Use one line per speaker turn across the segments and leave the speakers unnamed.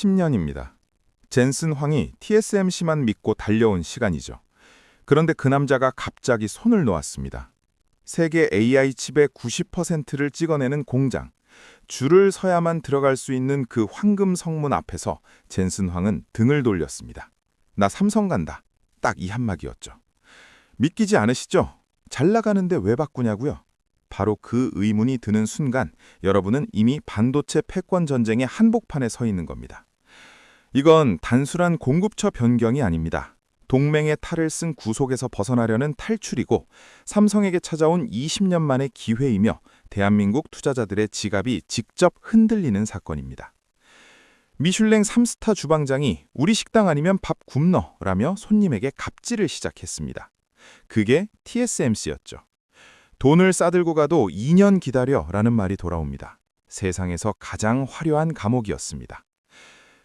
2010년입니다. 젠슨 황이 TSMC만 믿고 달려온 시간이죠. 그런데 그 남자가 갑자기 손을 놓았습니다. 세계 AI 칩의 90%를 찍어내는 공장, 줄을 서야만 들어갈 수 있는 그 황금 성문 앞에서 젠슨 황은 등을 돌렸습니다. 나 삼성 간다. 딱 이 한마디였죠. 믿기지 않으시죠? 잘 나가는데 왜 바꾸냐고요? 바로 그 의문이 드는 순간 여러분은 이미 반도체 패권 전쟁의 한복판에 서 있는 겁니다. 이건 단순한 공급처 변경이 아닙니다. 동맹의 탈을 쓴 구속에서 벗어나려는 탈출이고 삼성에게 찾아온 20년 만의 기회이며 대한민국 투자자들의 지갑이 직접 흔들리는 사건입니다. 미슐랭 3스타 주방장이 우리 식당 아니면 밥 굶너 라며 손님에게 갑질을 시작했습니다. 그게 TSMC였죠. 돈을 싸들고 가도 2년 기다려 라는 말이 돌아옵니다. 세상에서 가장 화려한 감옥이었습니다.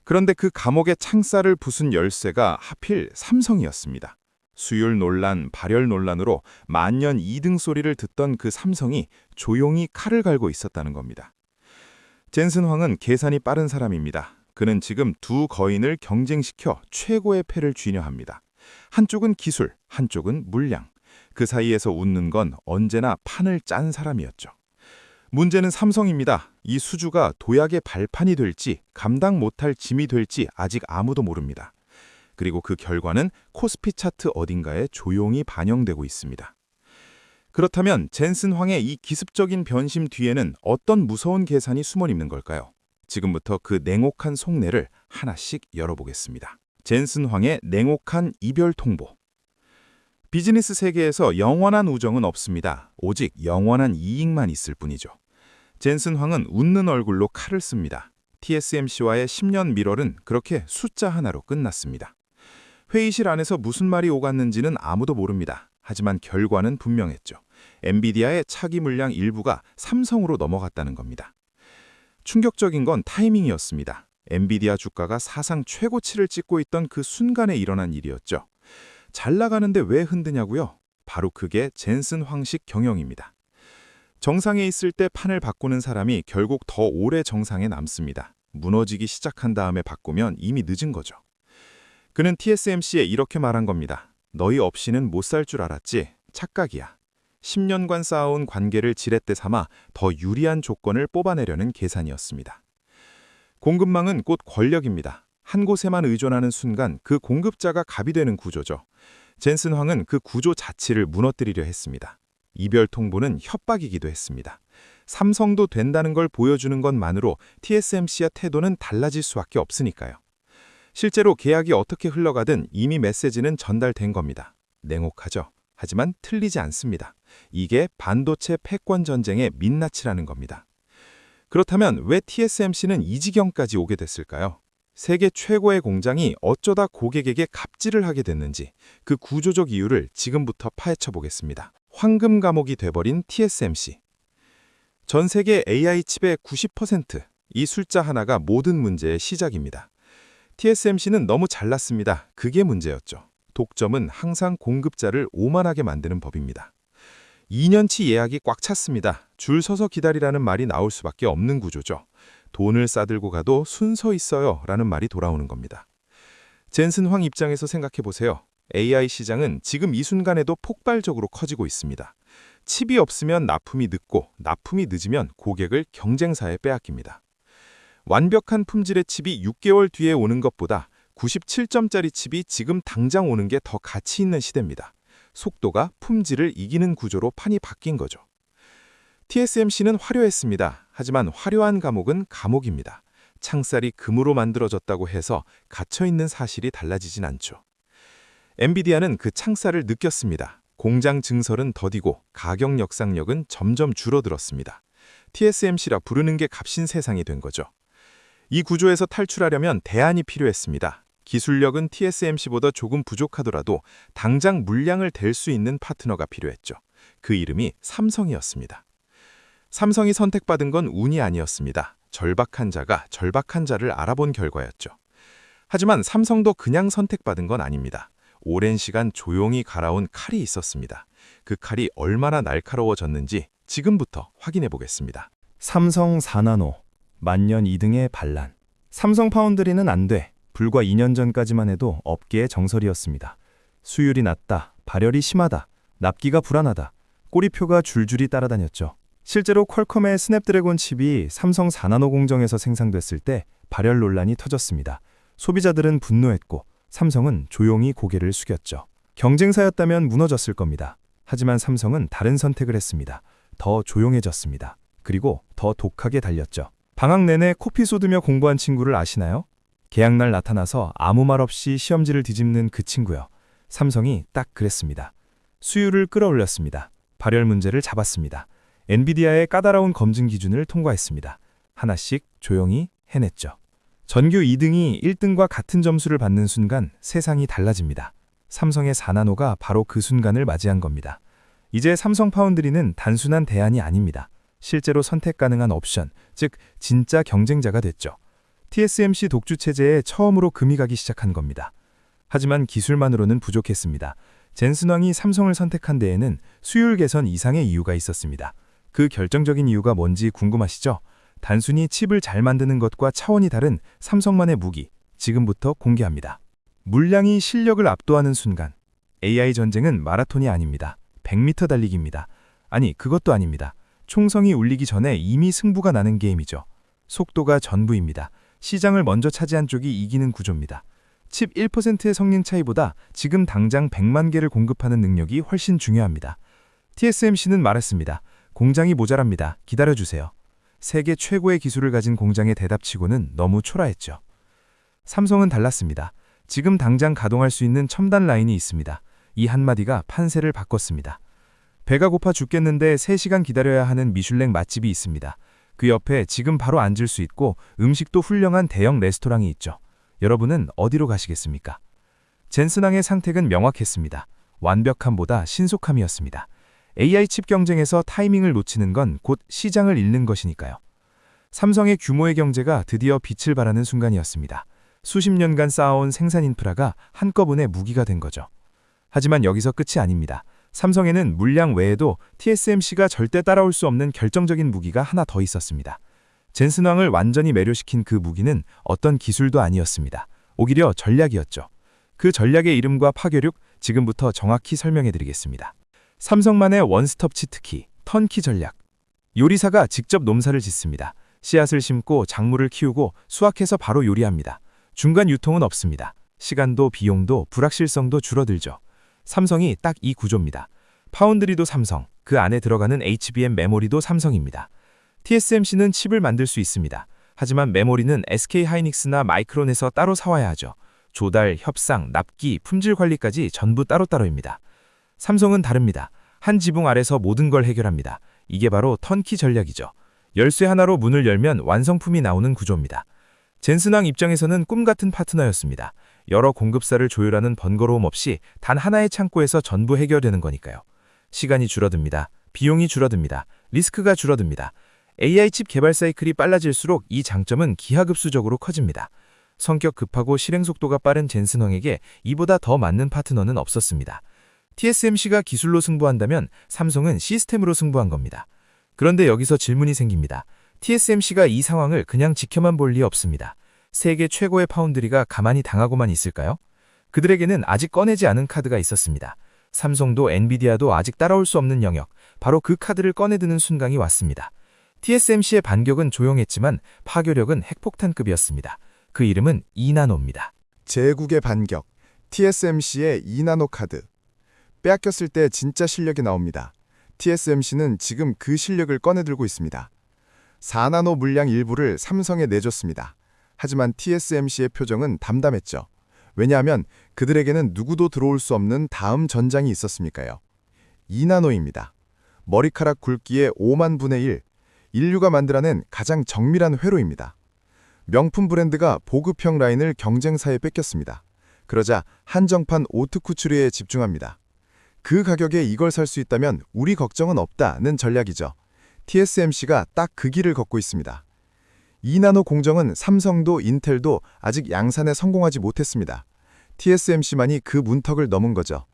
그런데 그 감옥의 창살을 부순 열쇠가 하필 삼성이었습니다. 수율 논란, 발열 논란으로 만년 2등 소리를 듣던 그 삼성이 조용히 칼을 갈고 있었다는 겁니다. 젠슨 황은 계산이 빠른 사람입니다. 그는 지금 두 거인을 경쟁시켜 최고의 패를 쥐려 합니다. 한쪽은 기술, 한쪽은 물량. 그 사이에서 웃는 건 언제나 판을 짠 사람이었죠. 문제는 삼성입니다. 이 수주가 도약의 발판이 될지 감당 못할 짐이 될지 아직 아무도 모릅니다. 그리고 그 결과는 코스피 차트 어딘가에 조용히 반영되고 있습니다. 그렇다면 젠슨 황의 이 기습적인 변심 뒤에는 어떤 무서운 계산이 숨어 있는 걸까요? 지금부터 그 냉혹한 속내를 하나씩 열어보겠습니다. 젠슨 황의 냉혹한 이별 통보. 비즈니스 세계에서 영원한 우정은 없습니다. 오직 영원한 이익만 있을 뿐이죠. 젠슨 황은 웃는 얼굴로 칼을 씁니다. TSMC와의 10년 밀월은 그렇게 숫자 하나로 끝났습니다. 회의실 안에서 무슨 말이 오갔는지는 아무도 모릅니다. 하지만 결과는 분명했죠. 엔비디아의 차기 물량 일부가 삼성으로 넘어갔다는 겁니다. 충격적인 건 타이밍이었습니다. 엔비디아 주가가 사상 최고치를 찍고 있던 그 순간에 일어난 일이었죠. 잘 나가는데 왜 흔드냐고요? 바로 그게 젠슨 황식 경영입니다. 정상에 있을 때 판을 바꾸는 사람이 결국 더 오래 정상에 남습니다. 무너지기 시작한 다음에 바꾸면 이미 늦은 거죠. 그는 TSMC에 이렇게 말한 겁니다. 너희 없이는 못 살 줄 알았지? 착각이야. 10년간 쌓아온 관계를 지렛대 삼아 더 유리한 조건을 뽑아내려는 계산이었습니다. 공급망은 곧 권력입니다. 한 곳에만 의존하는 순간 그 공급자가 갑이 되는 구조죠. 젠슨 황은 그 구조 자체를 무너뜨리려 했습니다. 이별 통보는 협박이기도 했습니다. 삼성도 된다는 걸 보여주는 것만으로 TSMC의 태도는 달라질 수밖에 없으니까요. 실제로 계약이 어떻게 흘러가든 이미 메시지는 전달된 겁니다. 냉혹하죠. 하지만 틀리지 않습니다. 이게 반도체 패권 전쟁의 민낯이라는 겁니다. 그렇다면 왜 TSMC는 이 지경까지 오게 됐을까요? 세계 최고의 공장이 어쩌다 고객에게 갑질을 하게 됐는지 그 구조적 이유를 지금부터 파헤쳐 보겠습니다. 황금 감옥이 돼버린 TSMC. 전 세계 AI 칩의 90%, 이 숫자 하나가 모든 문제의 시작입니다. TSMC는 너무 잘났습니다. 그게 문제였죠. 독점은 항상 공급자를 오만하게 만드는 법입니다. 2년치 예약이 꽉 찼습니다. 줄 서서 기다리라는 말이 나올 수밖에 없는 구조죠. 돈을 싸들고 가도 순서 있어요 라는 말이 돌아오는 겁니다. 젠슨 황 입장에서 생각해 보세요. AI 시장은 지금 이 순간에도 폭발적으로 커지고 있습니다. 칩이 없으면 납품이 늦고 납품이 늦으면 고객을 경쟁사에 빼앗깁니다. 완벽한 품질의 칩이 6개월 뒤에 오는 것보다 97점짜리 칩이 지금 당장 오는 게 더 가치 있는 시대입니다. 속도가 품질을 이기는 구조로 판이 바뀐 거죠. TSMC는 화려했습니다. 하지만 화려한 감옥은 감옥입니다. 창살이 금으로 만들어졌다고 해서 갇혀있는 사실이 달라지진 않죠. 엔비디아는 그 창살을 느꼈습니다. 공장 증설은 더디고 가격 역상력은 점점 줄어들었습니다. TSMC라 부르는 게 값인 세상이 된 거죠. 이 구조에서 탈출하려면 대안이 필요했습니다. 기술력은 TSMC보다 조금 부족하더라도 당장 물량을 댈 수 있는 파트너가 필요했죠. 그 이름이 삼성이었습니다. 삼성이 선택받은 건 운이 아니었습니다. 절박한 자가 절박한 자를 알아본 결과였죠. 하지만 삼성도 그냥 선택받은 건 아닙니다. 오랜 시간 조용히 갈아온 칼이 있었습니다. 그 칼이 얼마나 날카로워졌는지 지금부터 확인해 보겠습니다.
삼성 4나노, 만년 2등의 반란. 삼성 파운드리는 안 돼. 불과 2년 전까지만 해도 업계의 정설이었습니다. 수율이 낮다, 발열이 심하다, 납기가 불안하다, 꼬리표가 줄줄이 따라다녔죠. 실제로 퀄컴의 스냅드래곤 칩이 삼성 4나노 공정에서 생산됐을 때 발열 논란이 터졌습니다. 소비자들은 분노했고 삼성은 조용히 고개를 숙였죠. 경쟁사였다면 무너졌을 겁니다. 하지만 삼성은 다른 선택을 했습니다. 더 조용해졌습니다. 그리고 더 독하게 달렸죠. 방학 내내 코피 쏟으며 공부한 친구를 아시나요? 개학날 나타나서 아무 말 없이 시험지를 뒤집는 그 친구요. 삼성이 딱 그랬습니다. 수율을 끌어올렸습니다. 발열 문제를 잡았습니다. 엔비디아의 까다로운 검증 기준을 통과했습니다. 하나씩 조용히 해냈죠. 전교 2등이 1등과 같은 점수를 받는 순간 세상이 달라집니다. 삼성의 4나노가 바로 그 순간을 맞이한 겁니다. 이제 삼성 파운드리는 단순한 대안이 아닙니다. 실제로 선택 가능한 옵션, 즉 진짜 경쟁자가 됐죠. TSMC 독주 체제에 처음으로 금이 가기 시작한 겁니다. 하지만 기술만으로는 부족했습니다. 젠슨 황이 삼성을 선택한 데에는 수율 개선 이상의 이유가 있었습니다. 그 결정적인 이유가 뭔지 궁금하시죠? 단순히 칩을 잘 만드는 것과 차원이 다른 삼성만의 무기, 지금부터 공개합니다. 물량이 실력을 압도하는 순간, AI 전쟁은 마라톤이 아닙니다. 100m 달리기입니다. 아니, 그것도 아닙니다. 총성이 울리기 전에 이미 승부가 나는 게임이죠. 속도가 전부입니다. 시장을 먼저 차지한 쪽이 이기는 구조입니다. 칩 1%의 성능 차이보다 지금 당장 100만 개를 공급하는 능력이 훨씬 중요합니다. TSMC는 말했습니다. 공장이 모자랍니다. 기다려주세요. 세계 최고의 기술을 가진 공장의 대답치고는 너무 초라했죠. 삼성은 달랐습니다. 지금 당장 가동할 수 있는 첨단 라인이 있습니다. 이 한마디가 판세를 바꿨습니다. 배가 고파 죽겠는데 3시간 기다려야 하는 미슐랭 맛집이 있습니다. 그 옆에 지금 바로 앉을 수 있고 음식도 훌륭한 대형 레스토랑이 있죠. 여러분은 어디로 가시겠습니까? 젠슨 황의 상택은 명확했습니다. 완벽함보다 신속함이었습니다. AI 칩 경쟁에서 타이밍을 놓치는 건 곧 시장을 잃는 것이니까요. 삼성의 규모의 경제가 드디어 빛을 발하는 순간이었습니다. 수십 년간 쌓아온 생산 인프라가 한꺼번에 무기가 된 거죠. 하지만 여기서 끝이 아닙니다. 삼성에는 물량 외에도 TSMC가 절대 따라올 수 없는 결정적인 무기가 하나 더 있었습니다. 젠슨 황을 완전히 매료시킨 그 무기는 어떤 기술도 아니었습니다. 오히려 전략이었죠. 그 전략의 이름과 파괴력, 지금부터 정확히 설명해드리겠습니다. 삼성만의 원스톱 치트키, 턴키 전략. 요리사가 직접 농사를 짓습니다. 씨앗을 심고 작물을 키우고 수확해서 바로 요리합니다. 중간 유통은 없습니다. 시간도 비용도 불확실성도 줄어들죠. 삼성이 딱 이 구조입니다. 파운드리도 삼성, 그 안에 들어가는 HBM 메모리도 삼성입니다. TSMC는 칩을 만들 수 있습니다. 하지만 메모리는 SK하이닉스나 마이크론에서 따로 사와야 하죠. 조달, 협상, 납기, 품질 관리까지 전부 따로따로입니다. 삼성은 다릅니다. 한 지붕 아래서 모든 걸 해결합니다. 이게 바로 턴키 전략이죠. 열쇠 하나로 문을 열면 완성품이 나오는 구조입니다. 젠슨 황 입장에서는 꿈같은 파트너였습니다. 여러 공급사를 조율하는 번거로움 없이 단 하나의 창고에서 전부 해결되는 거니까요. 시간이 줄어듭니다. 비용이 줄어듭니다. 리스크가 줄어듭니다. AI 칩 개발 사이클이 빨라질수록 이 장점은 기하급수적으로 커집니다. 성격 급하고 실행 속도가 빠른 젠슨 황에게 이보다 더 맞는 파트너는 없었습니다. TSMC가 기술로 승부한다면 삼성은 시스템으로 승부한 겁니다. 그런데 여기서 질문이 생깁니다. TSMC가 이 상황을 그냥 지켜만 볼 리 없습니다. 세계 최고의 파운드리가 가만히 당하고만 있을까요? 그들에게는 아직 꺼내지 않은 카드가 있었습니다. 삼성도 엔비디아도 아직 따라올 수 없는 영역, 바로 그 카드를 꺼내드는 순간이 왔습니다. TSMC의 반격은 조용했지만 파괴력은 핵폭탄급이었습니다. 그 이름은 2나노입니다.
제국의 반격, TSMC의 2나노 카드. 빼앗겼을 때 진짜 실력이 나옵니다. TSMC는 지금 그 실력을 꺼내들고 있습니다. 4나노 물량 일부를 삼성에 내줬습니다. 하지만 TSMC의 표정은 담담했죠. 왜냐하면 그들에게는 누구도 들어올 수 없는 다음 전장이 있었으니까요. 2나노입니다. 머리카락 굵기의 5만 분의 1, 인류가 만들어낸 가장 정밀한 회로입니다. 명품 브랜드가 보급형 라인을 경쟁사에 뺏겼습니다. 그러자 한정판 오트쿠츠르에 집중합니다. 그 가격에 이걸 살 수 있다면 우리 걱정은 없다는 전략이죠. TSMC가 딱 그 길을 걷고 있습니다. 2나노 공정은 삼성도 인텔도 아직 양산에 성공하지 못했습니다. TSMC만이 그 문턱을 넘은 거죠.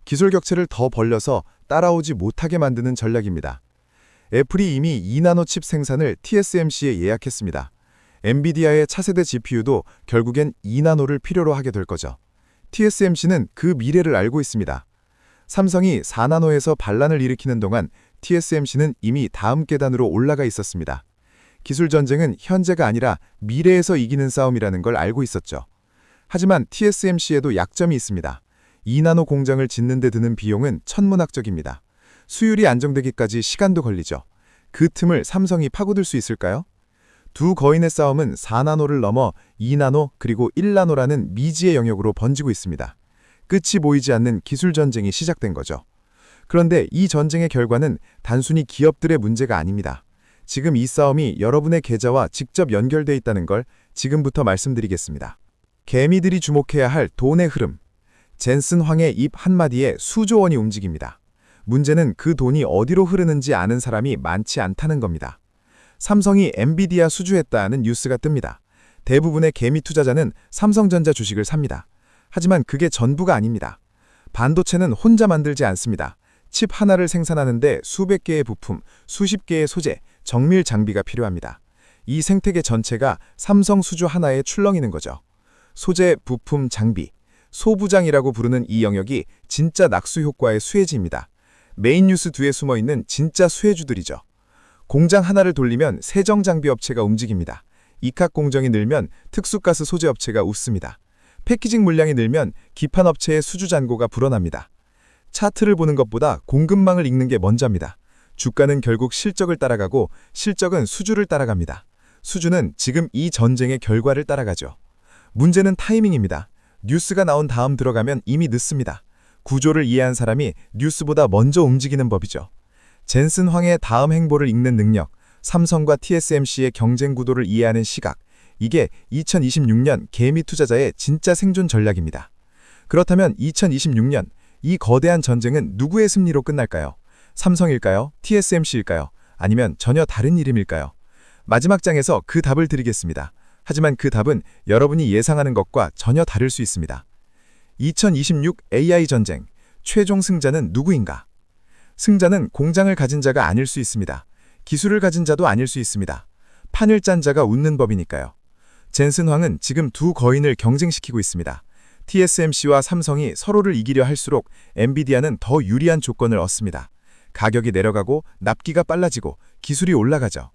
기술 격차를 더 벌려서 따라오지 못하게 만드는 전략입니다. 애플이 이미 2나노 칩 생산을 TSMC에 예약했습니다. 엔비디아의 차세대 GPU도 결국엔 2나노를 필요로 하게 될 거죠. TSMC는 그 미래를 알고 있습니다. 삼성이 4나노에서 반란을 일으키는 동안 TSMC는 이미 다음 계단으로 올라가 있었습니다. 기술 전쟁은 현재가 아니라 미래에서 이기는 싸움이라는 걸 알고 있었죠. 하지만 TSMC에도 약점이 있습니다. 2나노 공장을 짓는 데 드는 비용은 천문학적입니다. 수율이 안정되기까지 시간도 걸리죠. 그 틈을 삼성이 파고들 수 있을까요? 두 거인의 싸움은 4나노를 넘어 2나노 그리고 1나노라는 미지의 영역으로 번지고 있습니다. 끝이 보이지 않는 기술 전쟁이 시작된 거죠. 그런데 이 전쟁의 결과는 단순히 기업들의 문제가 아닙니다. 지금 이 싸움이 여러분의 계좌와 직접 연결돼 있다는 걸 지금부터 말씀드리겠습니다. 개미들이 주목해야 할 돈의 흐름. 젠슨 황의 입 한마디에 수조 원이 움직입니다. 문제는 그 돈이 어디로 흐르는지 아는 사람이 많지 않다는 겁니다. 삼성이 엔비디아 수주했다는 뉴스가 뜹니다. 대부분의 개미 투자자는 삼성전자 주식을 삽니다. 하지만 그게 전부가 아닙니다. 반도체는 혼자 만들지 않습니다. 칩 하나를 생산하는데 수백 개의 부품, 수십 개의 소재, 정밀 장비가 필요합니다. 이 생태계 전체가 삼성 수주 하나에 출렁이는 거죠. 소재, 부품, 장비, 소부장이라고 부르는 이 영역이 진짜 낙수 효과의 수혜지입니다. 메인 뉴스 뒤에 숨어있는 진짜 수혜주들이죠. 공장 하나를 돌리면 세정 장비 업체가 움직입니다. 이칵 공정이 늘면 특수가스 소재 업체가 웃습니다. 패키징 물량이 늘면 기판 업체의 수주 잔고가 불어납니다. 차트를 보는 것보다 공급망을 읽는 게 먼저입니다. 주가는 결국 실적을 따라가고 실적은 수주를 따라갑니다. 수주는 지금 이 전쟁의 결과를 따라가죠. 문제는 타이밍입니다. 뉴스가 나온 다음 들어가면 이미 늦습니다. 구조를 이해한 사람이 뉴스보다 먼저 움직이는 법이죠. 젠슨 황의 다음 행보를 읽는 능력, 삼성과 TSMC의 경쟁 구도를 이해하는 시각, 이게 2026년 개미 투자자의 진짜 생존 전략입니다. 그렇다면 2026년 이 거대한 전쟁은 누구의 승리로 끝날까요? 삼성일까요? TSMC일까요? 아니면 전혀 다른 이름일까요? 마지막 장에서 그 답을 드리겠습니다. 하지만 그 답은 여러분이 예상하는 것과 전혀 다를 수 있습니다. 2026 AI 전쟁, 최종 승자는 누구인가? 승자는 공장을 가진 자가 아닐 수 있습니다. 기술을 가진 자도 아닐 수 있습니다. 판을 짠 자가 웃는 법이니까요. 젠슨 황은 지금 두 거인을 경쟁시키고 있습니다. TSMC와 삼성이 서로를 이기려 할수록 엔비디아는 더 유리한 조건을 얻습니다. 가격이 내려가고 납기가 빨라지고 기술이 올라가죠.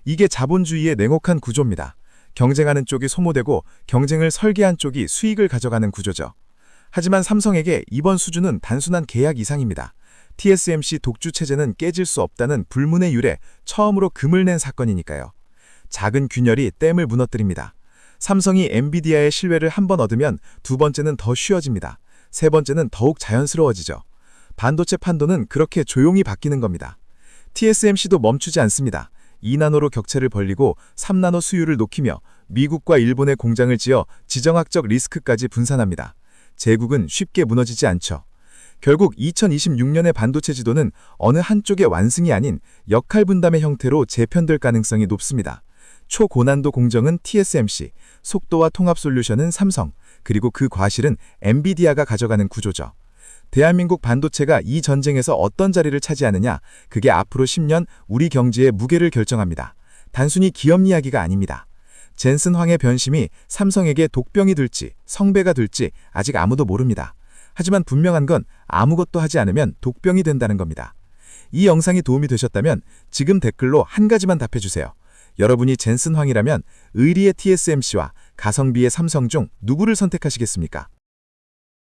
이게 자본주의의 냉혹한 구조입니다. 경쟁하는 쪽이 소모되고 경쟁을 설계한 쪽이 수익을 가져가는 구조죠. 하지만 삼성에게 이번 수주는 단순한 계약 이상입니다. TSMC 독주 체제는 깨질 수 없다는 불문의 유래, 처음으로 금을 낸 사건이니까요. 작은 균열이 댐을 무너뜨립니다. 삼성이 엔비디아의 신뢰를 한 번 얻으면 두 번째는 더 쉬워집니다. 세 번째는 더욱 자연스러워지죠. 반도체 판도는 그렇게 조용히 바뀌는 겁니다. TSMC도 멈추지 않습니다. 2나노로 격차를 벌리고 3나노 수율을 높이며 미국과 일본의 공장을 지어 지정학적 리스크까지 분산합니다. 제국은 쉽게 무너지지 않죠. 결국 2026년의 반도체 지도는 어느 한쪽의 완승이 아닌 역할 분담의 형태로 재편될 가능성이 높습니다. 초고난도 공정은 TSMC, 속도와 통합 솔루션은 삼성, 그리고 그 과실은 엔비디아가 가져가는 구조죠. 대한민국 반도체가 이 전쟁에서 어떤 자리를 차지하느냐, 그게 앞으로 10년 우리 경제의 무게를 결정합니다. 단순히 기업 이야기가 아닙니다. 젠슨 황의 변심이 삼성에게 독병이 될지 성배가 될지 아직 아무도 모릅니다. 하지만 분명한 건 아무것도 하지 않으면 독병이 된다는 겁니다. 이 영상이 도움이 되셨다면 지금 댓글로 한 가지만 답해주세요. 여러분이 젠슨 황이라면 의리의 TSMC와 가성비의 삼성 중 누구를 선택하시겠습니까?